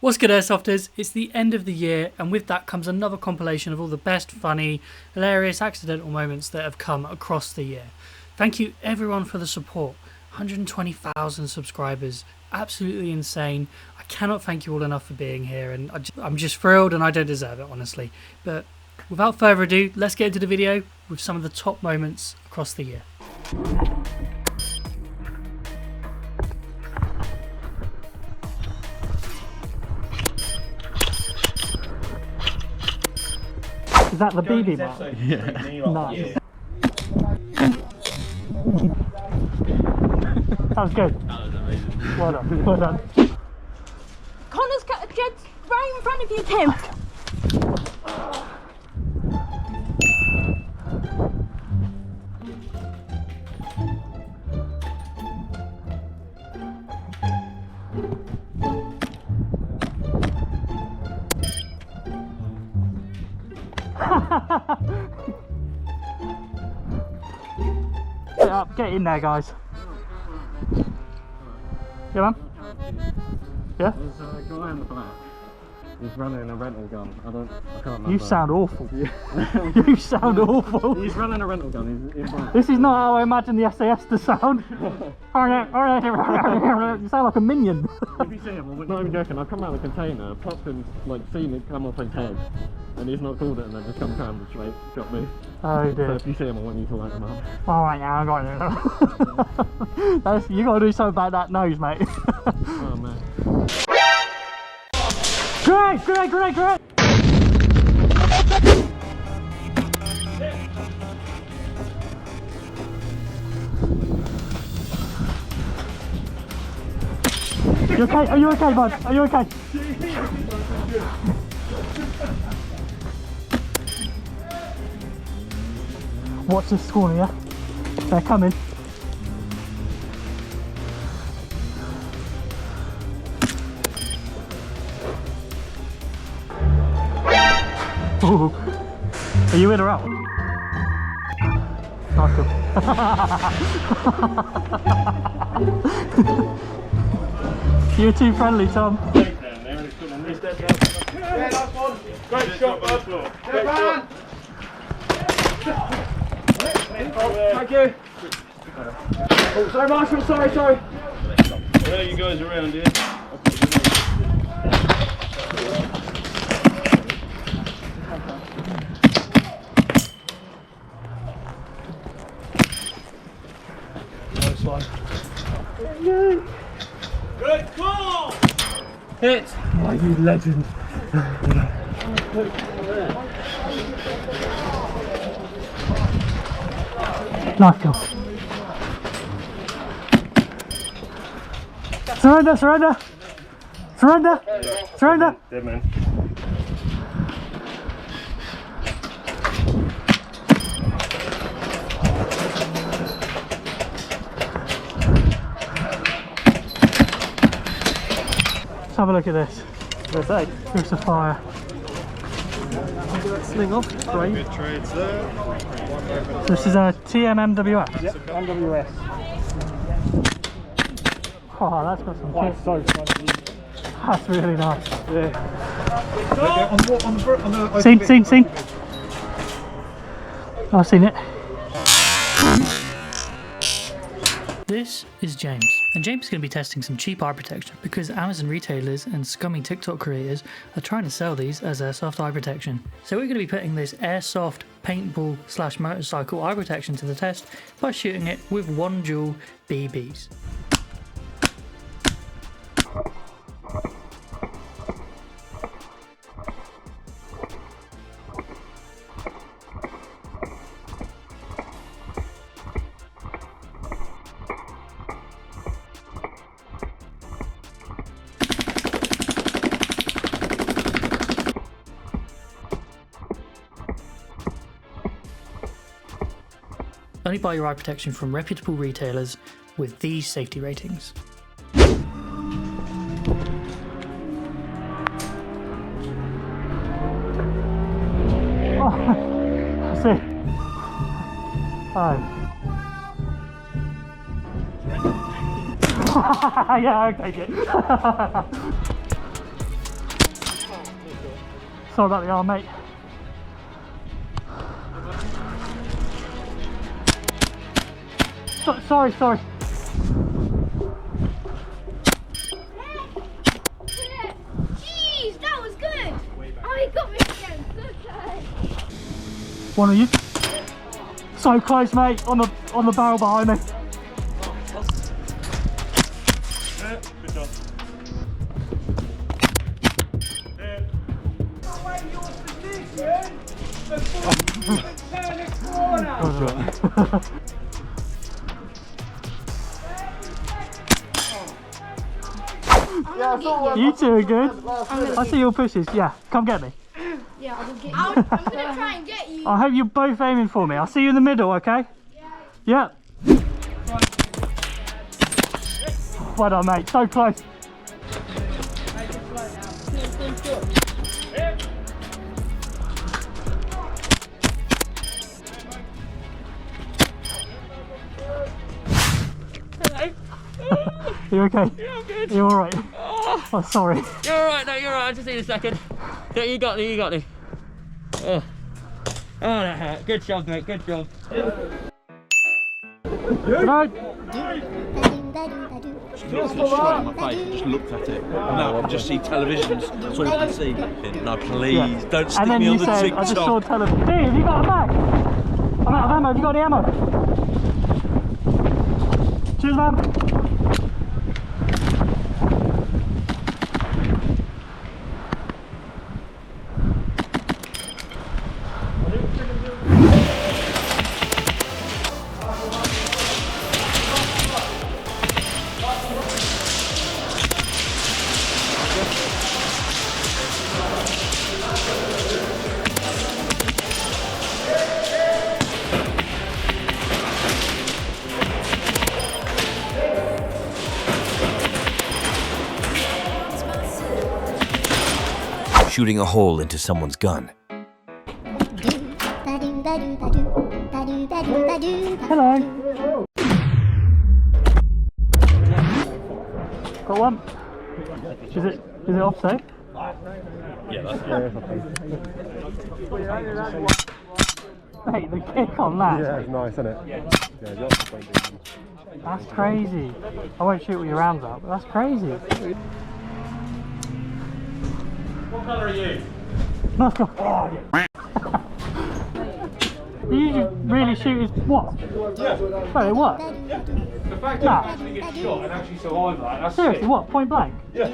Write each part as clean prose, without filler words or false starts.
What's good, Airsofters? It's the end of the year, and with that comes another compilation of all the best, funny, hilarious, accidental moments that have come across the year. Thank you everyone for the support. 120,000 subscribers, absolutely insane. I cannot thank you all enough for being here, and I'm just thrilled, and I don't deserve it, honestly. But without further ado, let's get into the video with some of the top moments across the year. Is that the BB mark? Yeah. Nice. That was good. That was amazing. Well done. Well done. Connor's got a jet right in front of you, Tim. Get up, get in there, guys. Yeah, man? Yeah? There's a guy in the back. He's running a rental gun. I can't remember. You sound awful. Yeah. You sound awful. He's running a rental gun. He's running. This is not how I imagine the SAS to sound. You sound like a minion. If you see him, I'm not even joking. I come out of the container, popped him, like, seen it come off his head, and he's not called it, and then just come down and straight got me. Oh So dear. if you see him, I want you to light him up. Alright, now I got it. You gotta do something about that nose, mate. Oh man. Great, great, great, great. You okay? Are you okay, bud? Are you okay? Watch this corner, yeah? They're coming. Ooh. Are you in or out? Nice one. You're too friendly, Tom. Yeah, that's one. Great shot, bud. Great shot. Thank you. Oh, sorry, Marshall. Sorry. Where you guys around here? Nice one. Good call! Hit! Oh, you legend. Nice kill. Surrender, surrender! Surrender! Surrender! Dead man. Let's have a look at this. Here's the fire. Sling off, great. Good trades there. This is a TMMWS. Yep, MWS. Oh, that's got some That's kick. so funny. That's really nice. On the Seen. I've seen it. This is James, and James is going to be testing some cheap eye protection because Amazon retailers and scummy TikTok creators are trying to sell these as airsoft eye protection. So we're going to be putting this airsoft paintball / motorcycle eye protection to the test by shooting it with 1 joule BBs. Only buy your eye protection from reputable retailers with these safety ratings. Oh, that's it. Oh. Yeah, I'll take it. Sorry about the arm, mate. Sorry. Jeez, that was good. Oh, he got me again. Good play. One of you. So close, mate. On the barrel behind me. Yeah, good job. You two are good. I see your pushes. Yeah, come get me. Yeah, I will get you. I'm gonna try and get you. I hope you're both aiming for me. I'll see you in the middle, okay? Yeah. Well done, mate. So close. You okay? Yeah, I'm good. You alright? Oh, sorry. You're alright, no, you're alright. I just need a second. Yeah, you got me, Oh, that hurt. Good job, mate, good job. Right. Looked straight in my face and just looked at it. No, I can just see televisions. That's all I can see. No, please, don't stick And then me you on the said, TikTok. I just saw television. Hey, have you got a mag? I'm out of ammo. Have you got any ammo? Cheers, man. Shooting a hole into someone's gun. Hello. Got one. Is it offset? Yeah, that's Mate, the kick on that. Yeah, it's nice, isn't it? Yeah, That's crazy. I won't shoot with your rounds out, but that's crazy. What colour are you? No, God. You just really shoot is what? Yeah. Sorry, what? The fact that Nah. you actually get shot and actually survive that, that's Seriously, sick. what? Point blank? Yeah.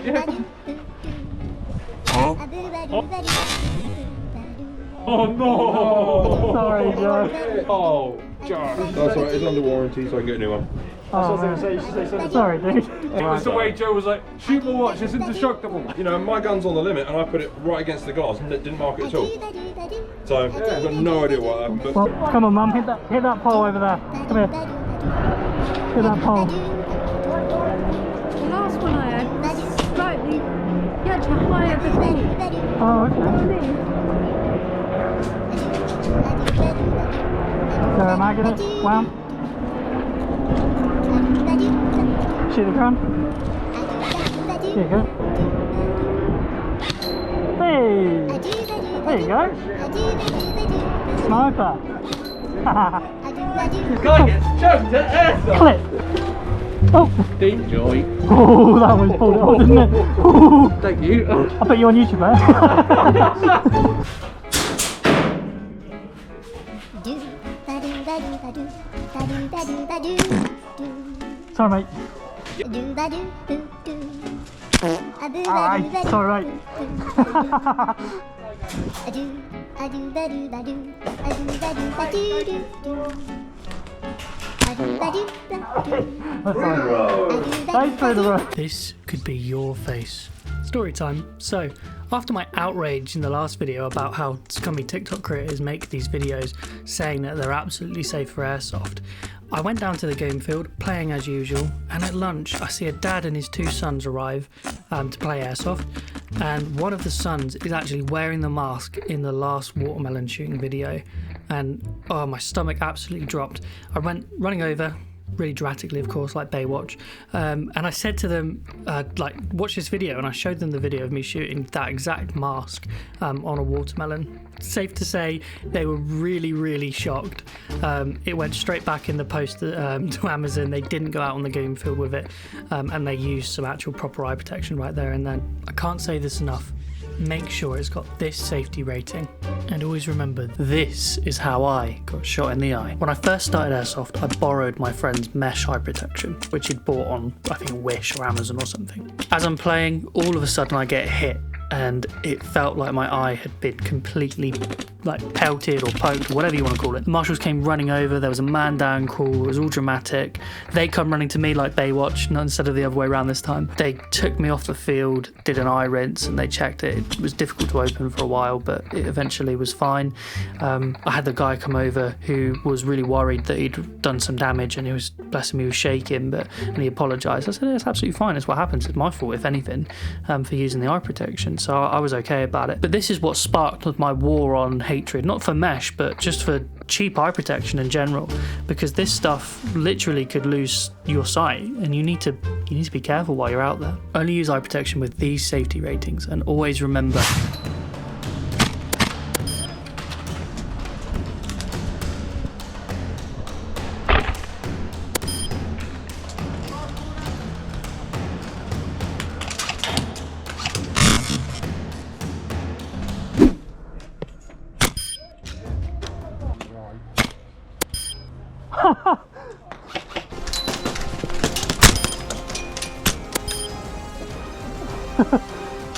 Oh no! Sorry, Joe. Oh, John. That's alright, it's under warranty, so I can get a new one. Oh, man. Sorry, dude. It was the way Joe was like, shoot my watch, it's indestructible. You know, my gun's on the limit, and I put it right against the glass and didn't mark it at all. So, I've got no idea what happened, but... Well, come on, Mum. Hit that pole over there. Come here. Hit that pole. The last one I had was slightly. You had to hire the thing. Oh, okay. Is there a mag in it? Wow. Shoot the ground. There you go. Hey! There you go. Sniper. Guy gets choked at airsoft. Clip. Oh. Enjoy. Oh, that was pulled off, didn't it? Ooh. Thank you. I bet you on YouTube, man. Sorry, mate. Alright, sorry, mate. This could be your face. Story time. So, after my outrage in the last video about how scummy TikTok creators make these videos saying that they're absolutely safe for airsoft, I went down to the game field, playing as usual, and at lunch I see a dad and his two sons arrive to play airsoft, and one of the sons is actually wearing the mask in the last watermelon shooting video, and oh, my stomach absolutely dropped. I went running over, really dramatically, of course, like Baywatch. And I said to them, like, watch this video, and I showed them the video of me shooting that exact mask on a watermelon. Safe to say, they were really, really shocked. It went straight back in the post to Amazon. They didn't go out on the game field with it, and they used some actual proper eye protection right there and then. I can't say this enough. Make sure it's got this safety rating. And always remember, this is how I got shot in the eye. When I first started Airsoft, I borrowed my friend's mesh eye protection, which he'd bought on, I think, Wish or Amazon or something. As I'm playing, all of a sudden I get hit, and it felt like my eye had been completely like pelted or poked, or whatever you want to call it. The marshals came running over, there was a man down call, it was all dramatic. They come running to me like Baywatch, not instead of the other way around this time. They took me off the field, did an eye rinse, and they checked it. It was difficult to open for a while, but it eventually was fine. I had the guy come over who was really worried that he'd done some damage, and he was, bless him, he was shaking, and he apologised. I said, it's absolutely fine, it's what happens, it's my fault if anything, for using the eye protection. So I was okay about it. But this is what sparked my war on hatred, not for mesh, but just for cheap eye protection in general, because this stuff literally could lose your sight, and you need to be careful while you're out there. Only use eye protection with these safety ratings, and always remember,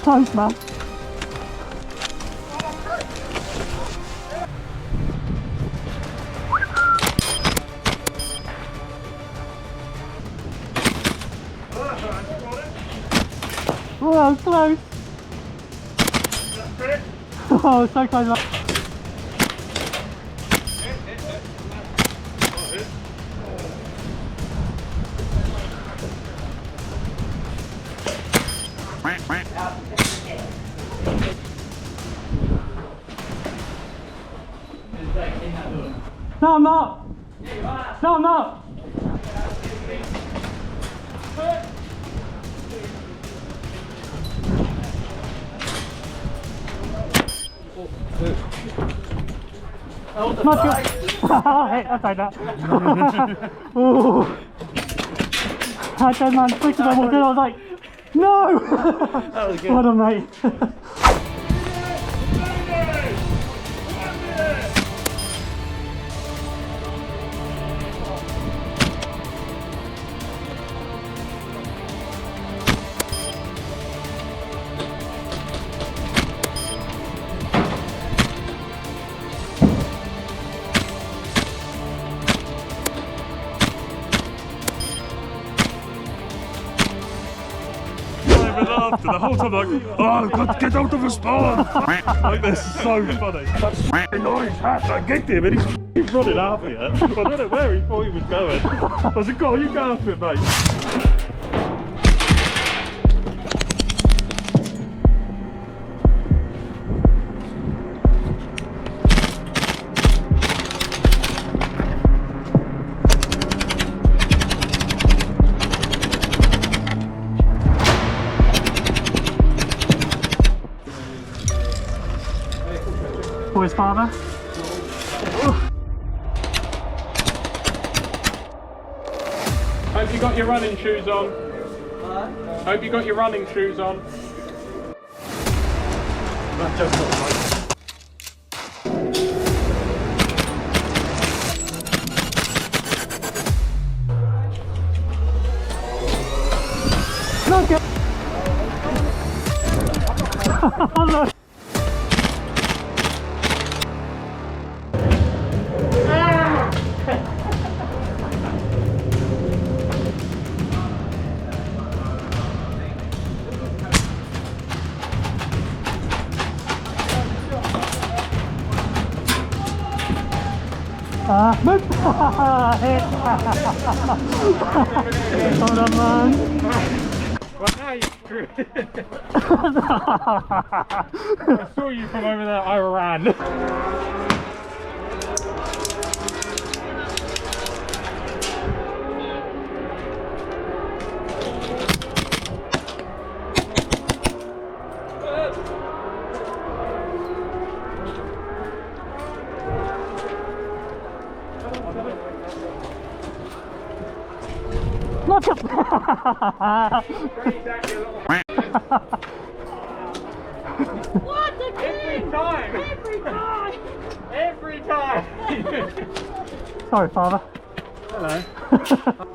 thanks, man. Oh, that was close. Oh, so close, man. No, I'm not. No, I'm not. Not good. I tried that. Ooh. I tried, man. Quick as I walked in, I was like, no! That was good. Well done, mate. After the whole time, like, oh, I've got to get out of the spawn. Like, this is so funny. That's annoying hat. I get him, and he's running after you. I don't know where he thought he was going. I was like, go on, you go after it, mate. For his father. Hope you got your running shoes on. Hope you got your running shoes on. That's just not right. Not good. Look. Move! Hit! Hold on, man. Well, now you screwed it. I saw you from over there, I ran. Watch it! What a game! Every time! Sorry, father. Hello.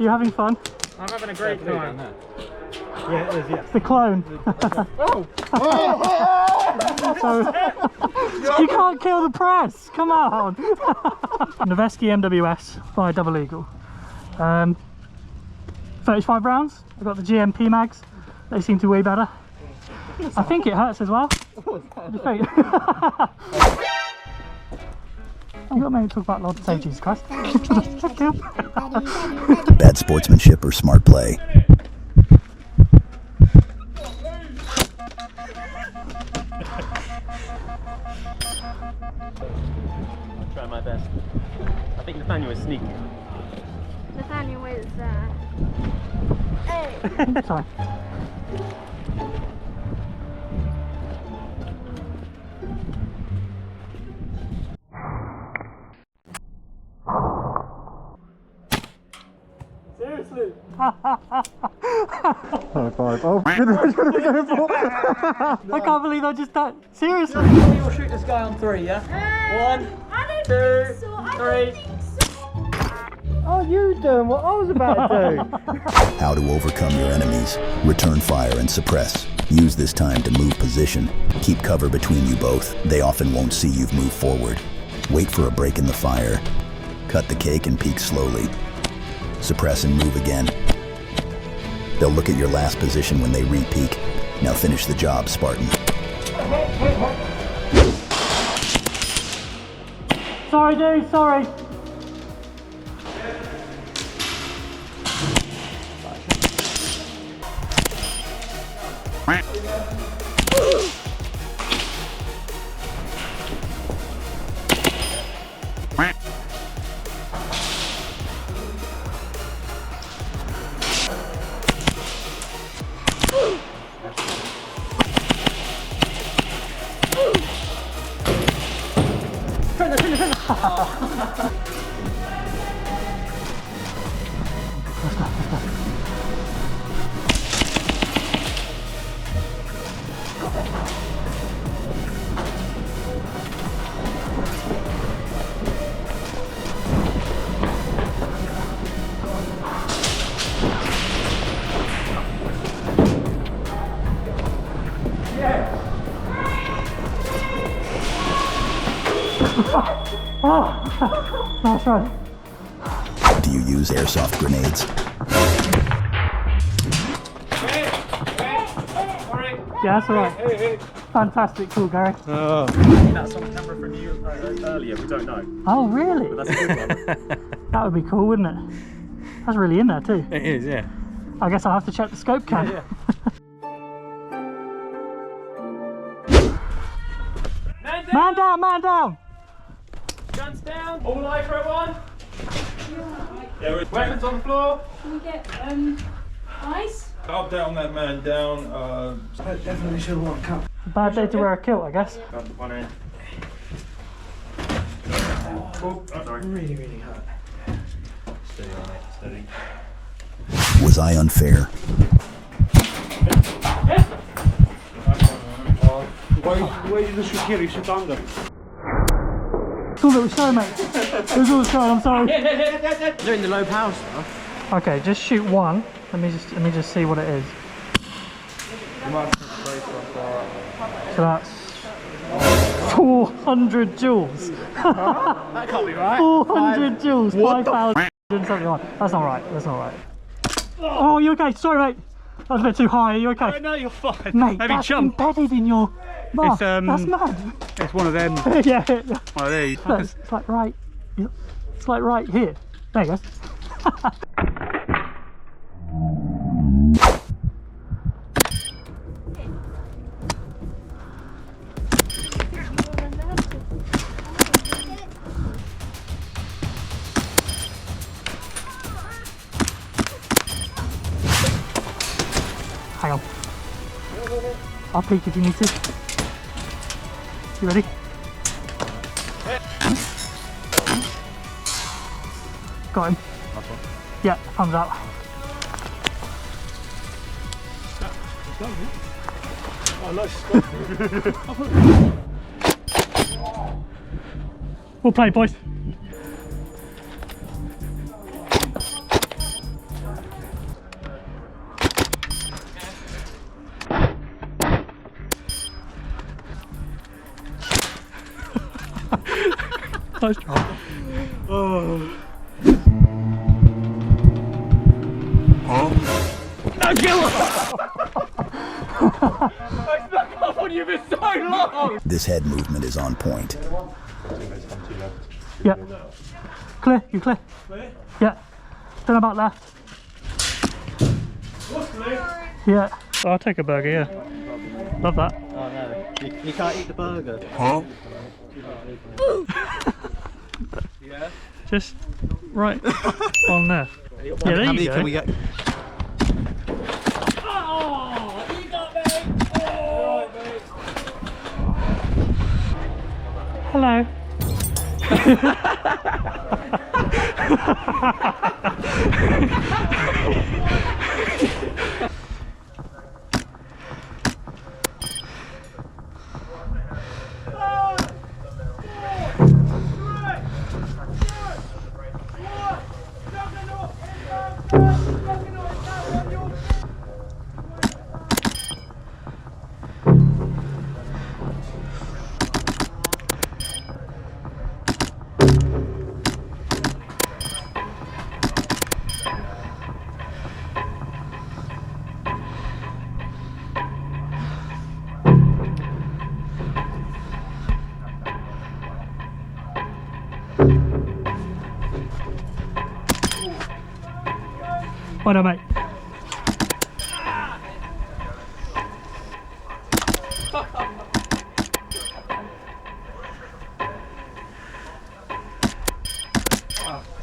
You having fun? I'm having a great time. Yeah, it is, yeah. It's the clone. Oh! So, you can't kill the press. Come on. Noveski MWS by Double Eagle. 35 rounds. I've got the GMP mags. They seem to way better. I think it hurts as well. What do you think? You got me to talk about Lord and Save Jesus Christ. Bad sportsmanship or smart play. I'll try my best. I think Nathaniel is sneaky. Nathaniel is, hey! Sorry. Seriously? High five. Oh, what are we going for? I can't believe I just done. Seriously? You'll shoot this guy on 3, yeah? 1, I don't 2, think so. I 3. don't think so. Oh, you doing what I was about to do? How to overcome your enemies. Return fire and suppress. Use this time to move position. Keep cover between you both. They often won't see you've moved forward. Wait for a break in the fire. Cut the cake and peek slowly. Suppress and move again. They'll look at your last position when they re-peek. Now finish the job, Spartan. Sorry, dude. Sorry. Nice run. Do you use airsoft grenades? Yeah, that's alright. Fantastic, cool, Gary. That's on camera from you earlier, we don't know. Oh, really? But that's a good one. That would be cool, wouldn't it? That's really in there too. It is, yeah. I guess I'll have to check the scope cam. Yeah. Man down, man down! Guns down. All eye for one. Yeah, Weapons on the floor. Can we get, ice? I'll down that man down. Definitely should have won cup. Bad day to wear a kilt, I guess. Got the one in. Oh, sorry. Really, really hurt. Steady on it, steady. Was I unfair? Why did you shoot here? You shoot under. It's all that was showing, mate. It was all that was showing, I'm sorry. Doing the low power stuff. Okay, just shoot one. Let me just see what it is. So that's 400 joules. That can't be right. 400 joules, 5,071. That's not right. That's not right. Oh, you okay? Sorry, mate. That was a bit too high. Are you okay? No, you're fine. Mate, Heavy that's jump. embedded in your mark. It's, That's mad. It's one of them. Yeah. One of these. Look, it's like right. It's like right here. There you go. Hang on. I'll peek if you need to. You ready? Got him. Yeah, thumbs up. Oh, nice. We'll play, boys. Nice try. Oh. No, kill! I stuck off on you for so long! This head movement is on point. Yeah. Clear, you clear? Clear? Yeah. Turn about left. What's clear? Yeah. I'll take a burger, yeah. Love that. Oh no, you can't eat the burger. Huh? Yeah. Just right on there. Yeah, there How you many go. can we get? Oh, you got me! Hello. Well done, mate.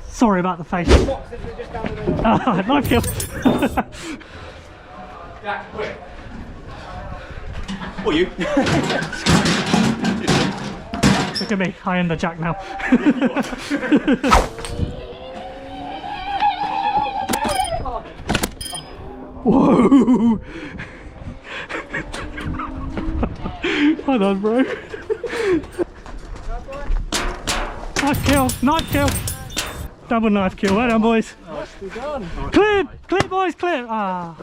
Sorry about the face. Knife kill. Jack, quick. What you? Look at me, I am the Jack now. Whoa! Well done, bro. Knife kill, knife kill. Double knife kill, well done, boys. Clear, clear, boys, clear. Ah.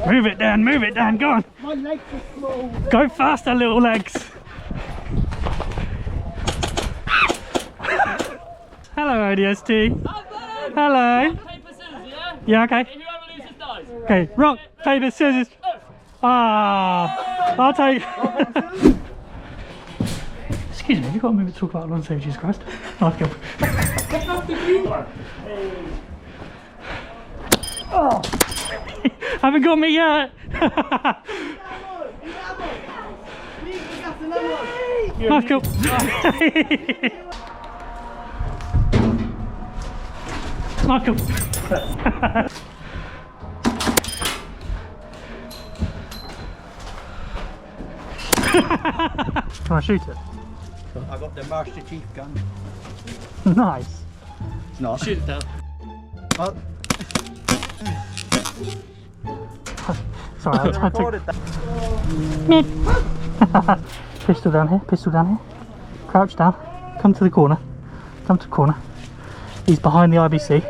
Move it down, go on. My legs are small. Go faster, little legs. Hello, ODST. Hello. Paper, scissors, yeah? Yeah, okay. Whoever loses dies. Okay, rock, paper, scissors. Ah, I'll take. Excuse me, have you got a minute to talk about lawn safety, Jesus Christ? Knife kill. Oh, haven't got me yet. Knife kill. Knife kill. Can I shoot it? I got the Master Chief gun. Nice. It's not. Shoot it down. Oh, Sorry, I had to. recorded that. Pistol down here, pistol down here. Crouch down. Come to the corner. Come to the corner. He's behind the IBC.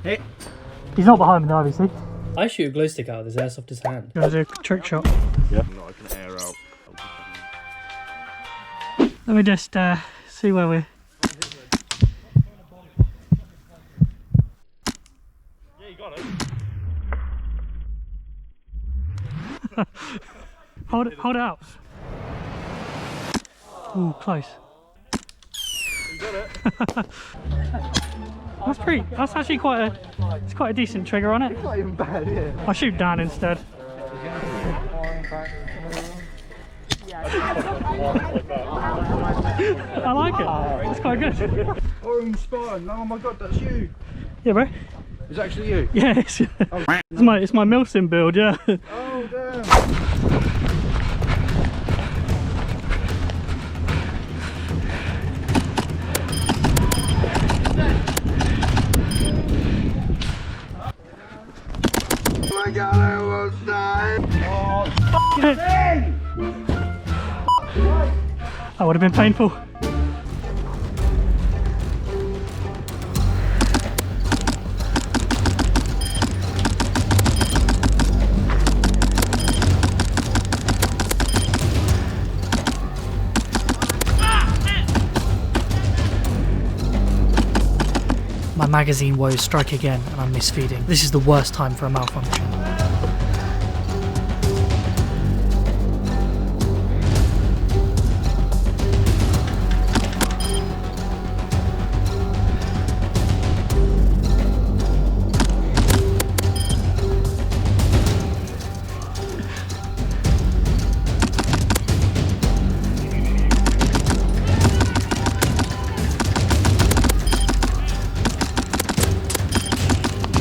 Hit. He's not behind the IBC. I shoot a glow stick out of his Airsoft hand. You want to do a trick shot? Yeah. No, I can air out. Let me just see where we're. Yeah, you got it. Hold it out. Ooh, close. You got it. That's actually quite a decent trigger on it. Not even bad, yeah. I'll shoot down instead. I like it. It's quite good. Orange spawn. Oh my god, that's you. Yeah, bro. It's actually you. Yeah, it's my Milsim build. Yeah. Oh damn. Oh my god. shit! That would have been painful. My magazine woes strike again and I'm misfeeding. This is the worst time for a malfunction.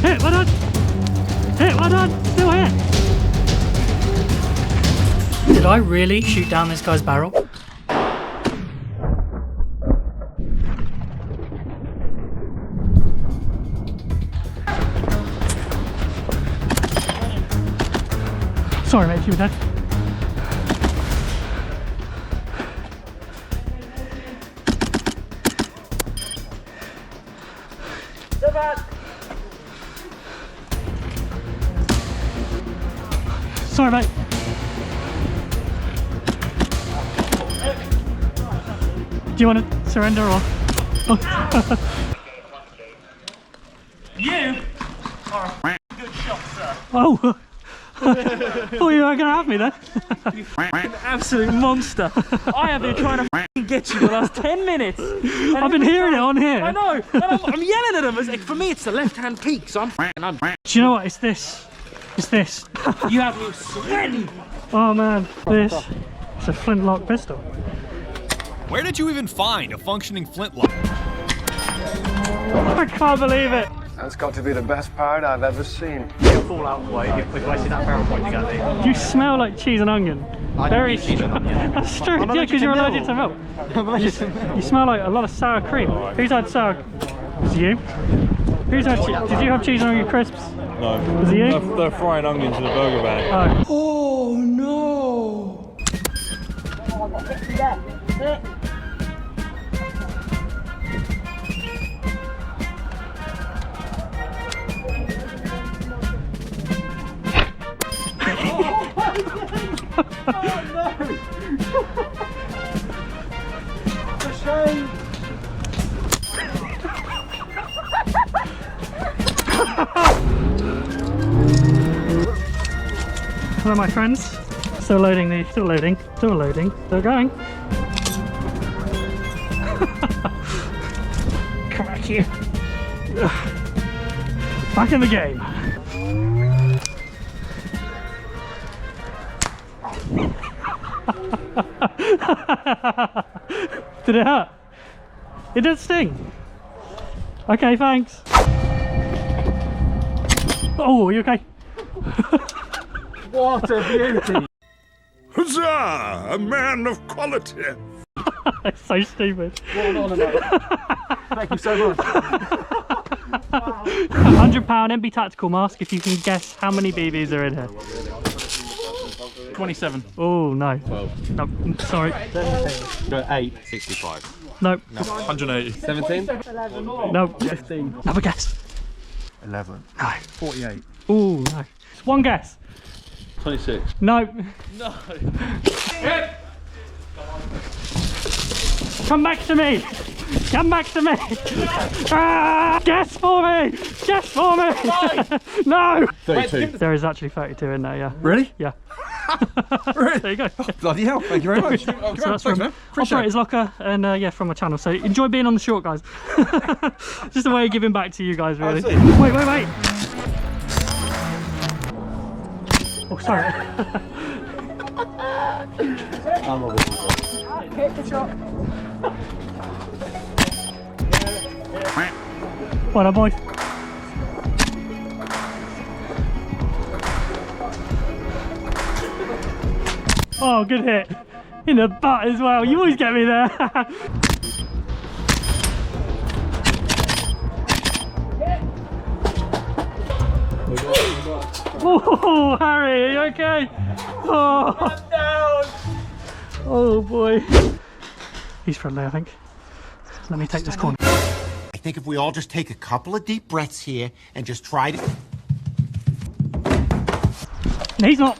Hit, well done! Hit, well done! Still hit! Did I really shoot down this guy's barrel? Sorry mate, you were dead. Sorry mate. Do you want to surrender or? You are a good shot, sir. Oh! Thought you weren't gonna have me then. You f***ing absolute monster. I have been trying to f***ing get you for the last 10 minutes. I've been hearing it on here. I know. And I'm yelling at him. It's like, for me, it's the left-hand peak, so I'm Do you know what? It's this. It's this. You have me sweating. Oh man, this. It's a flintlock pistol. Where did you even find a functioning flintlock? I can't believe it. That's got to be the best part I've ever seen. You'll fall out the way if I see that barrel pointing at me. You smell like cheese and onion. Very cheese and onion. That's true. Yeah, because you're allergic to milk. You smell like a lot of sour cream. Who's had sour? Was it you? Who's had cheese? Did you have cheese and onion crisps? No. Was it you? They're frying onions in a burger bag. Oh no! Hello my friends. Still loading, still loading, still going. Come back here. Back in the game. Did it hurt? It did sting. Okay, thanks. Oh, are you okay? What a beauty! Huzzah! A man of quality. It's so stupid. What an honour, mate. Thank you so much. £100 MB tactical mask if you can guess how many BBs are in here. 27. Oh no. 12. Nope, sorry. 8. 65. Nope. 180. 17. Nope. 15. Have a guess. 11. No. 48. Oh no. Just one guess. 26. Nope. No. Come back to me! Come back to me! Ah, guess for me! Guess for me! No! 32. There is actually 32 in there, yeah. Really? Yeah. Really? There you go. Bloody hell, thank you very much. So that's from Operator's Locker and yeah, from my channel. So enjoy being on the short, guys. Just a way of giving back to you guys, really. Wait. Oh, sorry. Hit the shot. Well done, boys. Oh, good hit. In the butt as well. You always get me there. Oh, Harry, are you okay? Oh, I'm down. Oh boy. He's friendly, I think. Let me take this corner. I think if we all just take a couple of deep breaths here and just try to... He's not.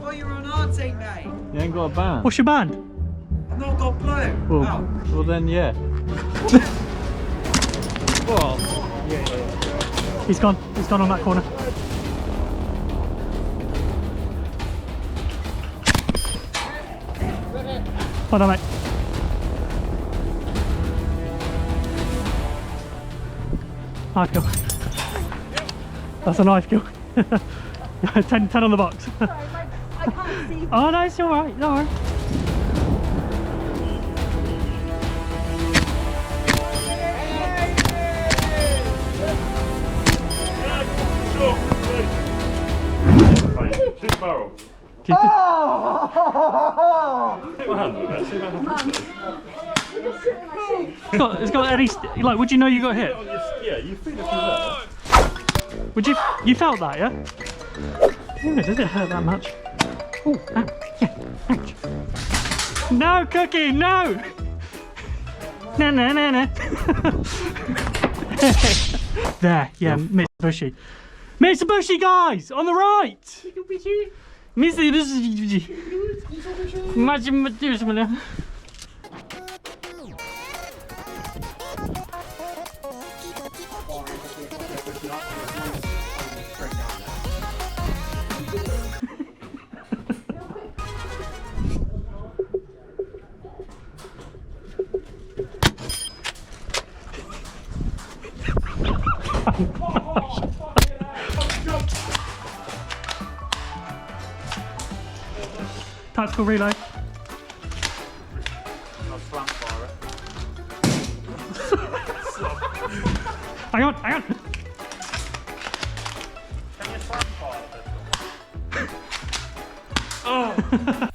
Oh, you're on our team, mate. You ain't got a band? What's your band? I've not got blue. Well then, yeah. Well, He's gone on that corner. Hold on, mate. Knife kill. That's a knife kill. 10 on the box. Sorry, I can't see. Oh no, it's alright, don't worry. shoot barrel. Keep it. It's got any, like, would you know you got hit? Yeah, you feel it through there. Would you felt that, yeah? Oh, does it hurt that much? Oh, ouch. No, Cookie, no! No. There, yeah, Mr. Bushy. Mr. Bushy, guys, on the right! Mr. Bushy. Tactical relay. Hang on.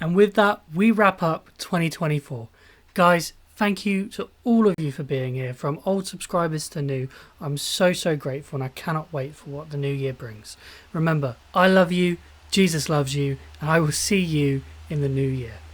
And with that, we wrap up 2024. Guys, thank you to all of you for being here, from old subscribers to new. I'm so grateful, and I cannot wait for what the new year brings. Remember, I love you, Jesus loves you, and I will see you in the new year.